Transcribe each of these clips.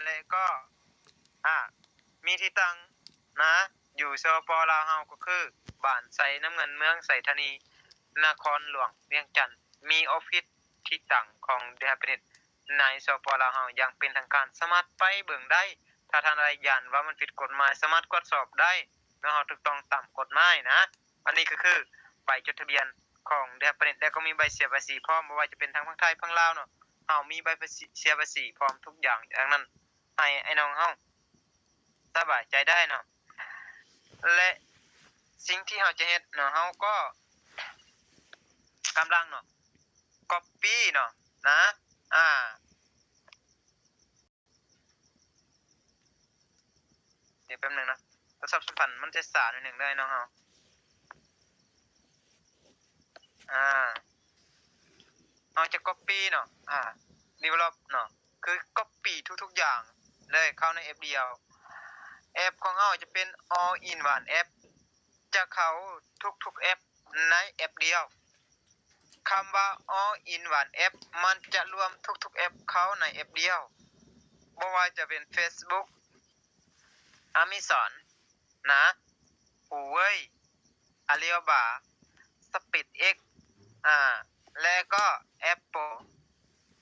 และก็มีที่ตั้งนะอยู่สปลาวเฮาก็คือบ้านไสน้ำเงินเมืองไสธานีนครหลวงเวียงจันทน์มีออฟฟิศที่ตั้งของเดฮาเปเน็ตในสปลาวเฮาอย่างเป็นทางการสามารถไปเบิ่งได้ถ้าท่านใดย่านว่ามันผิดกฎหมายสามารถตรวจสอบได้เนาะถูกต้องตามกฎหมายนะอันนี้ก็คือใบจดทะเบียนของเดฮาเปเน็ตแล้วก็มีใบเสียภาษีพร้อมบ่ว่าจะเป็นทางฝั่งไทยฝั่งลาวเนาะเฮามีใบเสียภาษีพร้อมทุกอย่างดังนั้นให้ไอ้น้องเฮาสบายใจได้เนาะและสิ่งที่เฮาจะเฮ็ดเนาะเฮาก็กำลังเนาะ copy เนาะนะเดี๋ยวแป๊บนึงนะโทรศัพท์สัมพันธ์มันจะสาหน่อยนึงได้เนาะเฮาเฮาจะ copy เนาะdevelop เนาะคือ copy ทุกๆอย่างเลยเข้าในแอปเดียวแอปของเฮาจะเป็น all in one แอปจะเข้าทุกๆแอปในแอปเดียวคำว่า all in one แอปมันจะรวมทุกๆแอปเข้าในแอปเดียวบ่ว่าจะเป็น Facebook Amazon นะ Huawei Alibaba SpeedX และก็ Apple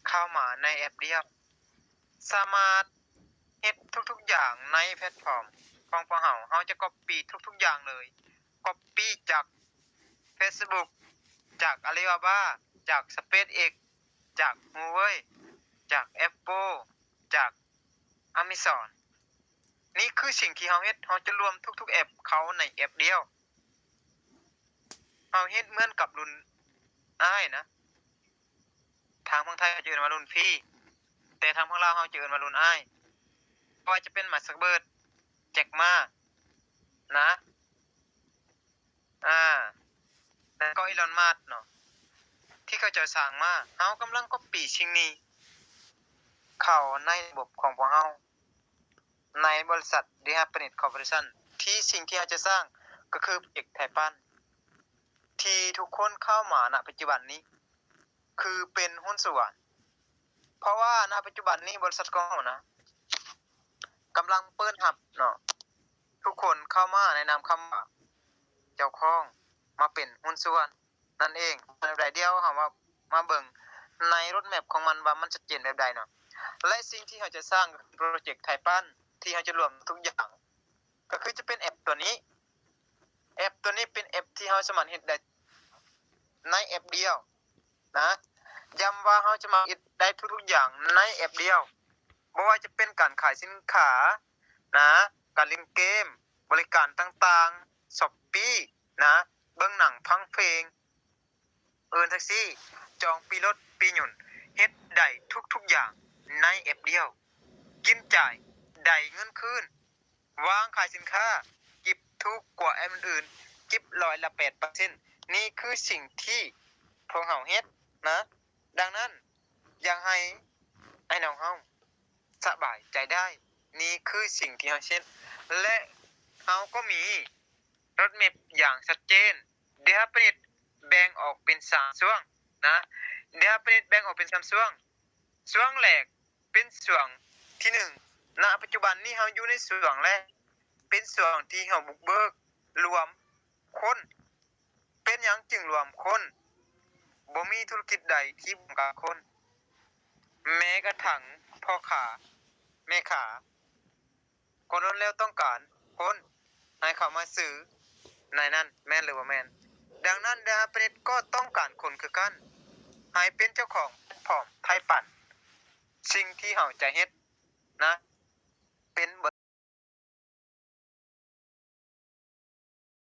เข้ามาในแอปเดียวสามารถเฮ็ดทุกๆอย่างในแพลตฟอร์มของพวกเฮาจะ copy ทุกๆอย่างเลย copy จาก Facebook จาก Alibaba จาก SpaceX จาก Huawei จาก Apple จาก Amazon นี่คือสิ่งที่เฮาเฮ็ดเฮาจะรวมทุกๆแอปเข้าในแอปเดียวเฮาเฮ็ดเหมือนกับรุ่นอ้ายนะทางฝั่งไทยเขาจะเอิ้นว่ารุ่นพี่แต่ทางฝั่งลาวเฮาจะเอิ้นว่ารุ่นอ้ายบ่ว่าจะเป็นมาร์ค ซักเบิร์กแจ็คมานะแล้วก็อีลอนมัสก์เนาะที่เขาจะสร้างมาเฮากำลังcopyสิ่งนี้เข้าในระบบของพวกเฮาในบริษัท The Happiness Corporation ที่สิ่งที่เฮาจะสร้างก็คือโปรเจกต์ไทยปั้นที่ทุกคนเข้ามาณปัจจุบันนี้คือเป็นหุ้นส่วนเพราะว่าณปัจจุบันนี้บริษัทของเฮานะกำลังเปิดรับเนาะทุกคนเข้ามาแนะนำคำว่าเจ้าของมาเป็นหุ้นส่วนนั่นเองแบบใดเดียวเฮามาเบิ่งในรถแมพของมันว่ามันชัดเจนแบบใดเนาะและสิ่งที่เฮาจะสร้างโปรเจกต์ไทยปั้นที่เฮาจะรวมทุกอย่างก็คือจะเป็นแอปตัวนี้เป็นแอปที่เฮาสามารถเฮ็ดได้ในแอปเดียวนะย้ำว่าเฮาจะมาเฮ็ดได้ทุกๆอย่างในแอปเดียวบ่ว่าจะเป็นการขายสินค้านะการเล่นเกมบริการต่างๆ Shopee นะเบิ่งหนังฟังเพลงเอิ้นแท็กซี่จองปีรถปีหยุดเฮ็ดได้ทุกๆอย่างในแอปเดียวกินจ่ายได้เงินคืนวางขายสินค้าเก็บถูกกว่าแอปอื่นๆเก็บ8%นี่คือสิ่งที่พวกเฮาเฮ็ดนะดังนั้นอยากให้ไอ้น้องเฮาสบายใจได้นี่คือสิ่งที่เฮาเฮ็ดและเฮาก็มีรถแมพอย่างชัดเจน The Happiness แบ่งออกเป็น3ช่วงนะ The Happiness แบ่งออกเป็น3ช่วงช่วงแรกเป็นช่วงที่1ณปัจจุบันนี้เฮาอยู่ในช่วงแรกเป็นช่วงที่เฮาบุกเบิกรวมคนเป็นหยังจึงรวมคนบ่มีธุรกิจใดที่บ่กับคนแม้กระทั่งพ่อค้าแม่ค้าคนล้นแล้วต้องการคนให้เขามาซื้อในนั้นแม่นหรือบ่แม่นดังนั้น The Happiness ก็ต้องการคนคือกันให้เป็นเจ้าของแพลตฟอร์มไทยปั่นสิ่งที่เฮาจะเฮ็ดนะ